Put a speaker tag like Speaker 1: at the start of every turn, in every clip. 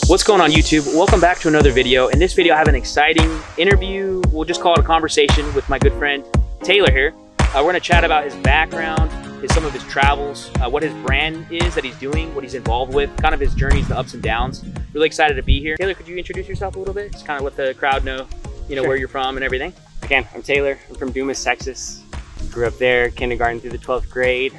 Speaker 1: What's going on YouTube? Welcome back to another video. In this video, I have an exciting interview. We'll just call it a conversation with my good friend, Taylor here. We're gonna chat about his background, some of his travels, what his brand is that he's doing, what he's involved with, kind of his journeys, the ups and downs. Really excited to be here. Taylor, could you introduce yourself a little bit? Just kind of let the crowd know,
Speaker 2: Sure.
Speaker 1: where you're from and everything.
Speaker 2: Again, I'm Taylor. I'm from Dumas, Texas. Grew up there, kindergarten through the 12th grade.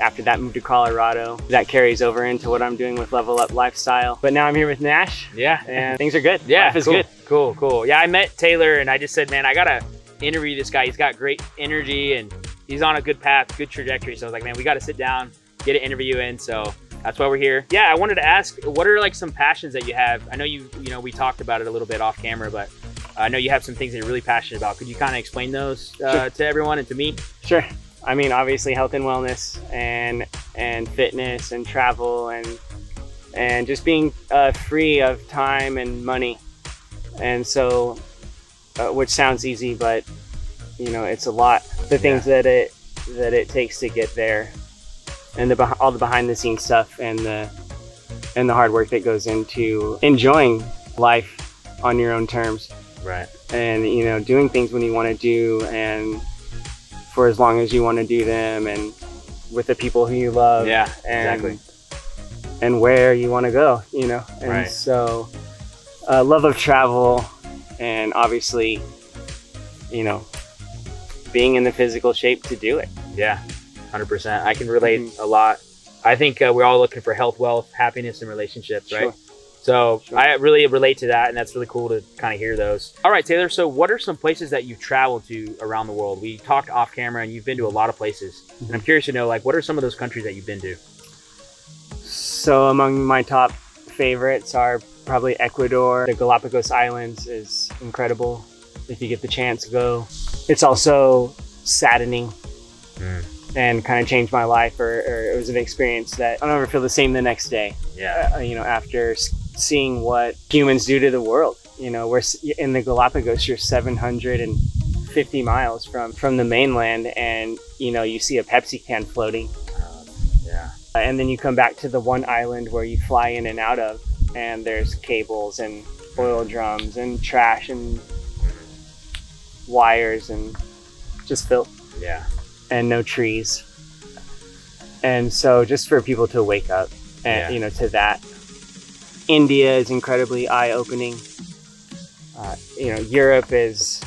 Speaker 2: After that, moved to Colorado. That carries over into what I'm doing with Level Up Lifestyle. But now I'm here with Nash.
Speaker 1: Yeah.
Speaker 2: And things are good.
Speaker 1: Yeah,
Speaker 2: Life is
Speaker 1: cool.
Speaker 2: good.
Speaker 1: Cool. Yeah, I met Taylor and I just said, man, I gotta interview this guy. He's got great energy and he's on a good path, good trajectory. So I was like, man, we gotta sit down, get an interview in. So that's why we're here. Yeah, I wanted to ask, what are like some passions that you have? I know we talked about it a little bit off camera, but I know you have some things that you're really passionate about. Could you kind of explain those
Speaker 2: Sure.
Speaker 1: to everyone and to me?
Speaker 2: Sure. I mean, obviously health and wellness and fitness and travel and just being free of time and money. And so, which sounds easy, but it's a lot. The things that it takes to get there, and all the behind the scenes stuff and the hard work that goes into enjoying life on your own terms.
Speaker 1: Right.
Speaker 2: And doing things when you want to do and for as long as you want to do them and with the people who you love.
Speaker 1: Yeah,
Speaker 2: and,
Speaker 1: exactly.
Speaker 2: And where you want to go, and
Speaker 1: Right.
Speaker 2: so love of travel and obviously, being in the physical shape to do it.
Speaker 1: Yeah, 100%. I can relate a lot. I think we're all looking for health, wealth, happiness, and relationships, right?
Speaker 2: Sure.
Speaker 1: So
Speaker 2: Sure.
Speaker 1: I really relate to that, and that's really cool to kind of hear those. All right, Taylor, so what are some places that you've traveled to around the world? We talked off camera, and you've been to a lot of places. And I'm curious to know, like, what are some of those countries that you've been to?
Speaker 2: So among my top favorites are probably Ecuador. The Galapagos Islands is incredible. If you get the chance, go. It's also saddening and kind of changed my life, or it was an experience that I'll never feel the same the next day.
Speaker 1: Yeah.
Speaker 2: After seeing what humans do to the world. We're in the Galapagos, you're 750 miles from the mainland, and you see a Pepsi can floating.
Speaker 1: Yeah.
Speaker 2: And then you come back to the one island where you fly in and out of, and there's cables and oil drums and trash and wires and just filth
Speaker 1: Yeah.
Speaker 2: and no trees. And so just for people to wake up and, to that. India is incredibly eye-opening. Europe is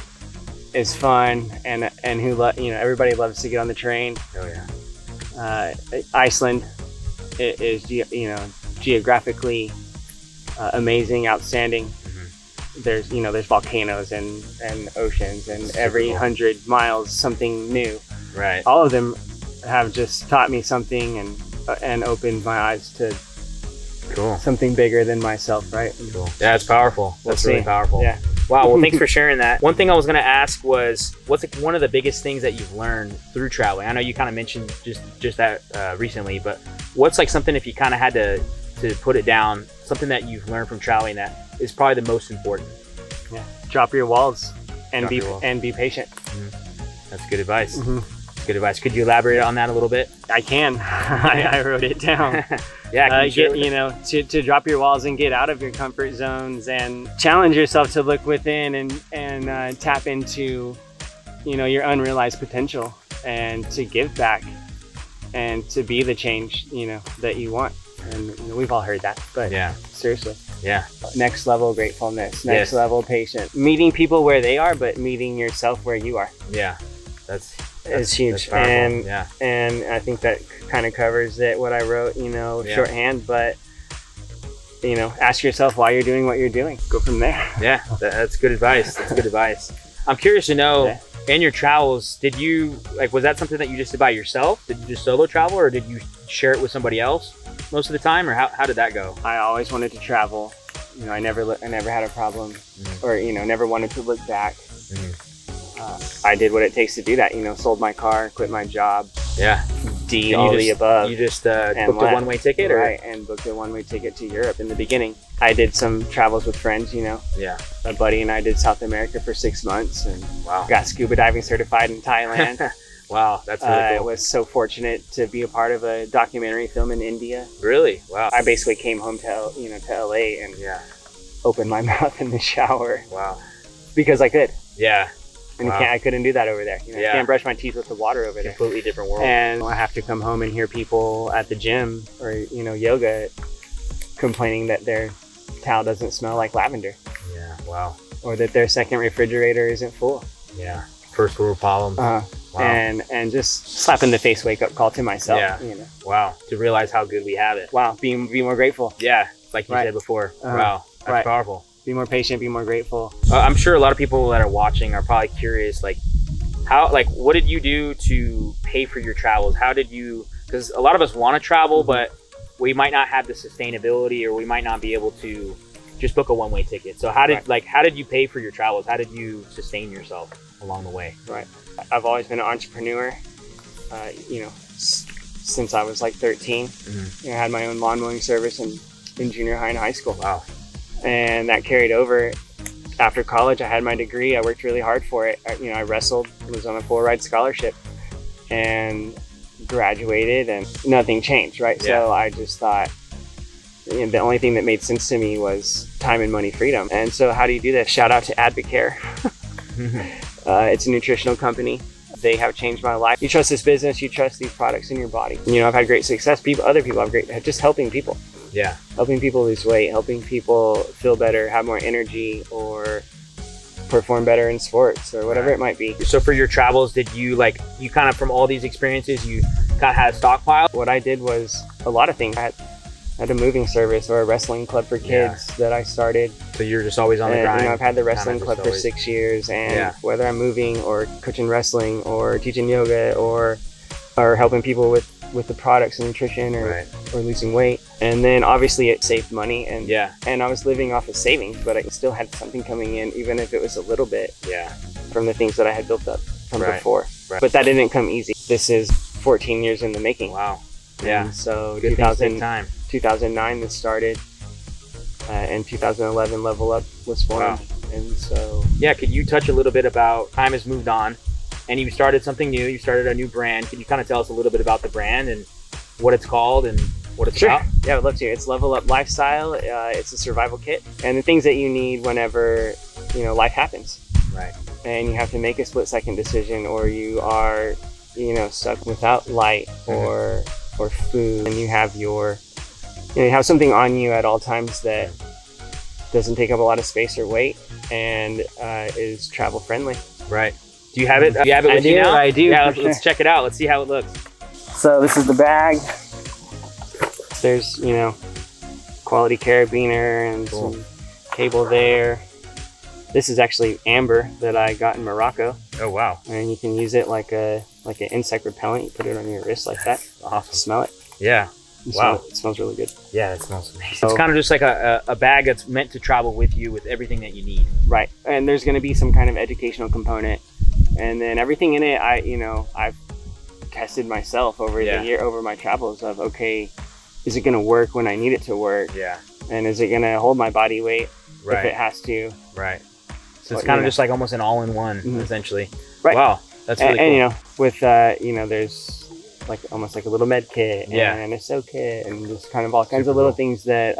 Speaker 2: fun and everybody loves to get on the train.
Speaker 1: Oh, yeah.
Speaker 2: Iceland is geographically amazing, outstanding. There's volcanoes and oceans, and
Speaker 1: Super
Speaker 2: every
Speaker 1: cool.
Speaker 2: 100 miles something new.
Speaker 1: Right.
Speaker 2: All of them have just taught me something and opened my eyes to
Speaker 1: Cool.
Speaker 2: something bigger than myself, right?
Speaker 1: Cool. Yeah, it's powerful. That's really
Speaker 2: see.
Speaker 1: powerful.
Speaker 2: Yeah.
Speaker 1: Wow. Well, thanks for sharing that. One thing I was going to ask was, what's one of the biggest things that you've learned through traveling? I know you kind of mentioned just that recently, but what's like something, if you kind of had to put it down, something that you've learned from traveling that is probably the most important?
Speaker 2: Yeah. Drop your walls and
Speaker 1: Drop your walls.
Speaker 2: be patient.
Speaker 1: That's good advice.
Speaker 2: Mhm.
Speaker 1: Good advice. Could you elaborate on that a little bit?
Speaker 2: I can. I wrote it down.
Speaker 1: Yeah. Can you share with us?
Speaker 2: to drop your walls and get out of your comfort zones and challenge yourself to look within and tap into, your unrealized potential and to give back and to be the change, that you want. And we've all heard that, but
Speaker 1: Yeah.
Speaker 2: seriously,
Speaker 1: Yeah.
Speaker 2: next level gratefulness, next
Speaker 1: Yes.
Speaker 2: level patience, meeting people where they are, but meeting yourself where you are.
Speaker 1: Yeah. That's
Speaker 2: It's huge.
Speaker 1: that's powerful.
Speaker 2: And
Speaker 1: yeah.
Speaker 2: and I think that kind of covers it, what I wrote,
Speaker 1: Yeah.
Speaker 2: shorthand, but ask yourself why you're doing what you're doing. Go from there.
Speaker 1: Yeah, that's good advice. That's good advice. I'm curious to know,
Speaker 2: Yeah.
Speaker 1: in your travels, was that something that you just did by yourself? Did you just solo travel, or did you share it with somebody else most of the time, or how did that go?
Speaker 2: I always wanted to travel. I never had a problem, or never wanted to look back. I did what it takes to do that. Sold my car, quit my job,
Speaker 1: Yeah.
Speaker 2: D,
Speaker 1: And
Speaker 2: all
Speaker 1: you
Speaker 2: the
Speaker 1: just-
Speaker 2: above.
Speaker 1: You just
Speaker 2: and
Speaker 1: booked a
Speaker 2: left.
Speaker 1: one-way ticket, or?
Speaker 2: Right, and booked a one-way ticket to Europe in the beginning. I did some travels with friends,
Speaker 1: Yeah.
Speaker 2: My buddy and I did South America for 6 months and
Speaker 1: Wow.
Speaker 2: got scuba diving certified in Thailand.
Speaker 1: Wow, that's really
Speaker 2: I
Speaker 1: cool.
Speaker 2: was so fortunate to be a part of a documentary film in India.
Speaker 1: Really? Wow.
Speaker 2: I basically came home to LA and
Speaker 1: Yeah.
Speaker 2: opened my mouth in the shower
Speaker 1: Wow.
Speaker 2: because I could.
Speaker 1: Yeah.
Speaker 2: And
Speaker 1: Wow.
Speaker 2: I couldn't do that over there. You know,
Speaker 1: Yeah.
Speaker 2: I can't brush my teeth with the water over there.
Speaker 1: Completely different world.
Speaker 2: And I have to come home and hear people at the gym or, yoga complaining that their towel doesn't smell like lavender
Speaker 1: Yeah. Wow.
Speaker 2: or that their second refrigerator isn't full.
Speaker 1: Yeah. First world problem.
Speaker 2: Wow. And just slap in the face wake up call to myself.
Speaker 1: Yeah. Wow. To realize how good we have it.
Speaker 2: Wow. Be more grateful.
Speaker 1: Yeah. Like you
Speaker 2: Right.
Speaker 1: said before.
Speaker 2: Uh-huh.
Speaker 1: Wow. That's
Speaker 2: Right.
Speaker 1: powerful.
Speaker 2: Be more patient, be more grateful.
Speaker 1: I'm sure a lot of people that are watching are probably curious, like what did you do to pay for your travels? How did you, because a lot of us want to travel, but we might not have the sustainability, or we might not be able to just book a one-way ticket. So how did you pay for your travels? How did you sustain yourself along the way?
Speaker 2: Right. I've always been an entrepreneur, since I was like 13.
Speaker 1: Mm-hmm.
Speaker 2: I had my own lawn mowing service in junior high and high school.
Speaker 1: Wow.
Speaker 2: And that carried over. After college, I had my degree. I worked really hard for it. I wrestled, was on a full ride scholarship, and graduated, and nothing changed, right?
Speaker 1: Yeah.
Speaker 2: So I just thought, the only thing that made sense to me was time and money freedom. And so how do you do this? Shout out to Advocare. It's a nutritional company. They have changed my life. You trust this business, you trust these products in your body. I've had great success. Other people have great, just helping people.
Speaker 1: Yeah.
Speaker 2: Helping people lose weight, helping people feel better, have more energy, or perform better in sports, or whatever
Speaker 1: Right.
Speaker 2: it might be.
Speaker 1: So for your travels, did you you kind of, from all these experiences, you kind of had a stockpile?
Speaker 2: What I did was a lot of things. I had a moving service or a wrestling club for kids that I started.
Speaker 1: So you're just always on the
Speaker 2: And,
Speaker 1: grind.
Speaker 2: I've had the wrestling
Speaker 1: just
Speaker 2: club for
Speaker 1: always-
Speaker 2: 6 years, and
Speaker 1: Yeah.
Speaker 2: whether I'm moving or coaching wrestling or teaching yoga or helping people with the products and nutrition or losing weight. And then obviously it saved money, and
Speaker 1: Yeah.
Speaker 2: and I was living off of savings, but I still had something coming in, even if it was a little bit
Speaker 1: Yeah.
Speaker 2: from the things that I had built up from
Speaker 1: Right.
Speaker 2: before.
Speaker 1: Right.
Speaker 2: But that didn't come easy. This is 14 years in the making.
Speaker 1: Wow. Yeah.
Speaker 2: And so
Speaker 1: Good things take time.
Speaker 2: 2009 this started, and 2011 Level Up was formed.
Speaker 1: Wow.
Speaker 2: And so
Speaker 1: Yeah. Could you touch a little bit about, time has moved on, and you started something new. You started a new brand. Could you kind of tell us a little bit about the brand and what it's called and what it's about?
Speaker 2: Yeah, I'd love to. It's Level Up Lifestyle. It's a survival kit, and the things that you need whenever life happens,
Speaker 1: Right.
Speaker 2: and you have to make a split-second decision, or you are stuck without light or food, and you have you have something on you at all times that doesn't take up a lot of space or weight, and is travel friendly.
Speaker 1: Right. Do you have it? Do you have it
Speaker 2: I
Speaker 1: with you
Speaker 2: do,
Speaker 1: now?
Speaker 2: I do,
Speaker 1: Yeah.
Speaker 2: for
Speaker 1: Let's
Speaker 2: sure.
Speaker 1: check it out. Let's see how it looks.
Speaker 2: So this is the bag. There's quality carabiner and
Speaker 1: Cool.
Speaker 2: some cable there. This is actually amber that I got in Morocco,
Speaker 1: Oh wow.
Speaker 2: and you can use it like an insect repellent. You put it on your wrist like that.
Speaker 1: Awesome.
Speaker 2: Smell it.
Speaker 1: Yeah.
Speaker 2: You
Speaker 1: Wow.
Speaker 2: smell it. It smells really good.
Speaker 1: Yeah. It smells amazing.
Speaker 2: So-
Speaker 1: It's kind of just like a bag that's meant to travel with you with everything that you need.
Speaker 2: Right. And there's going to be some kind of educational component, and then everything in it, I've tested myself over
Speaker 1: Yeah.
Speaker 2: the year, over my travels of, okay, is it going to work when I need it to work?
Speaker 1: Yeah.
Speaker 2: And is it going to hold my body weight if it
Speaker 1: Right.
Speaker 2: has to?
Speaker 1: Right. So
Speaker 2: Well,
Speaker 1: it's kind of
Speaker 2: yeah.
Speaker 1: just like almost an all-in-one,
Speaker 2: Mhm.
Speaker 1: essentially.
Speaker 2: Right.
Speaker 1: Wow. That's really
Speaker 2: And
Speaker 1: cool.
Speaker 2: with there's like almost like a little med kit
Speaker 1: Yeah.
Speaker 2: and a soak kit and just kind of all kinds of little
Speaker 1: cool.
Speaker 2: things that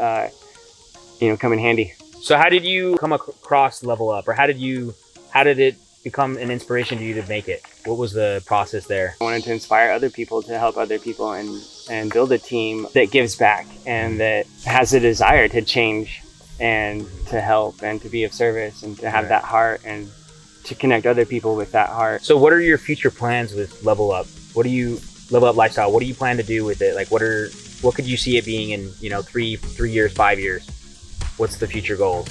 Speaker 2: come in handy.
Speaker 1: So how did you come across Level Up, or how did it become an inspiration to you to make it? What was the process there?
Speaker 2: I wanted to inspire other people to help other people and build a team that gives back and that has a desire to change and to help and to be of service and to have
Speaker 1: Right.
Speaker 2: that heart and to connect other people with that heart.
Speaker 1: So what are your future plans with Level Up? Level Up Lifestyle, what do you plan to do with it? Like what could you see it being in, 3 years, 5 years? What's the future goals?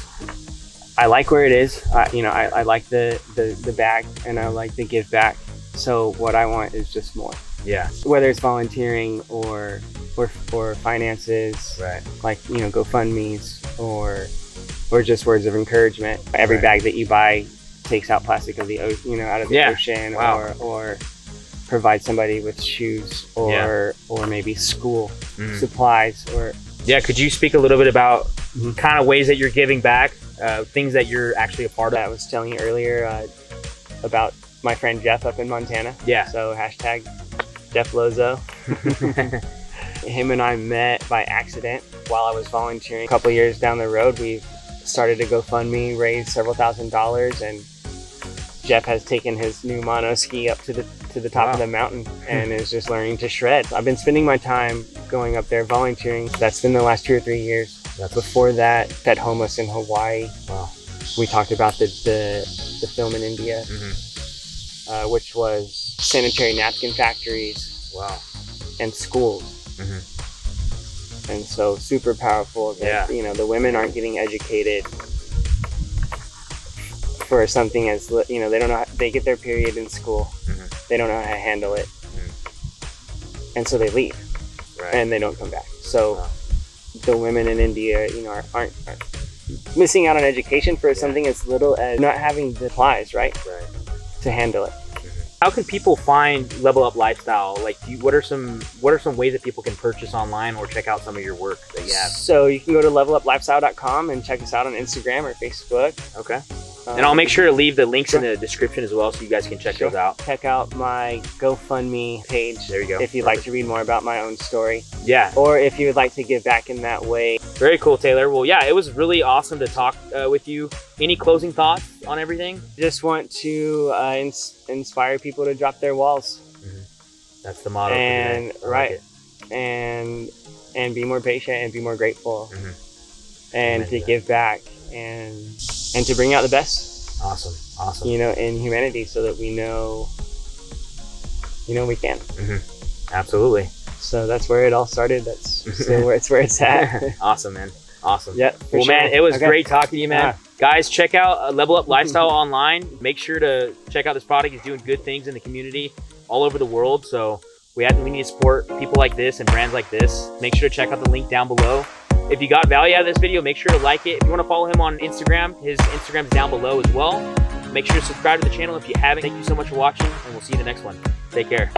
Speaker 2: I like where it is. I like the bag and I like the give back. So what I want is just more.
Speaker 1: Yeah.
Speaker 2: Whether it's volunteering or finances,
Speaker 1: Right.
Speaker 2: like GoFundMe's or just words of encouragement. Every
Speaker 1: Right.
Speaker 2: bag that you buy takes out plastic of the out of the
Speaker 1: Yeah.
Speaker 2: ocean,
Speaker 1: Wow.
Speaker 2: or provide somebody with shoes or maybe school
Speaker 1: Mhm.
Speaker 2: supplies or
Speaker 1: Yeah. Could you speak a little bit about
Speaker 2: Mhm.
Speaker 1: kind of ways that you're giving back, things that you're actually a part of?
Speaker 2: I was telling you earlier about my friend Jeff up in Montana.
Speaker 1: Yeah.
Speaker 2: So hashtag Jeff Lozo. Him and I met by accident while I was volunteering. A couple years down the road, we started a GoFundMe, raised several $1,000s, and Jeff has taken his new mono ski up to the top of the mountain and is just learning to shred. I've been spending my time going up there volunteering. That's been the last 2 or 3 years. Before that, fed homeless in Hawaii.
Speaker 1: Wow.
Speaker 2: We talked about the film in India, which was sanitary napkin factories.
Speaker 1: Wow.
Speaker 2: And schools. And so super powerful that the women aren't getting educated for something as they don't know they get their period in school. They don't know how to handle it, and so they leave, and they don't come back. So the women in India aren't missing out on education for something as little as not having the supplies to handle it.
Speaker 1: How can people find Level Up Lifestyle? Like, what are some ways that people can purchase online or check out some of your work that you have?
Speaker 2: So you can go to leveluplifestyle.com and check us out on Instagram or Facebook.
Speaker 1: Okay. And I'll make sure to leave the links in the description as well, so you guys can check those out.
Speaker 2: Check out my GoFundMe page.
Speaker 1: There you go.
Speaker 2: If you'd like to read more about my own story.
Speaker 1: Yeah.
Speaker 2: Or if you would like to give back in that way.
Speaker 1: Very cool, Taylor. Well, yeah, it was really awesome to talk with you. Any closing thoughts on everything?
Speaker 2: Just want to inspire people to drop their walls.
Speaker 1: That's the motto.
Speaker 2: And and be more patient and be more grateful, and to give back and to bring out the best.
Speaker 1: Awesome.
Speaker 2: In humanity, so that we know we can.
Speaker 1: Absolutely.
Speaker 2: So that's where it all started. That's still where it's at.
Speaker 1: Awesome, man. Awesome.
Speaker 2: Yeah.
Speaker 1: Well,
Speaker 2: sure.
Speaker 1: man, it was great talking to you, man. Guys, check out Level Up Lifestyle online. Make sure to check out this product. He's doing good things in the community all over the world. So we need to support people like this and brands like this. Make sure to check out the link down below. If you got value out of this video, make sure to like it. If you want to follow him on Instagram, his Instagram's down below as well. Make sure to subscribe to the channel if you haven't. Thank you so much for watching, and we'll see you in the next one. Take care.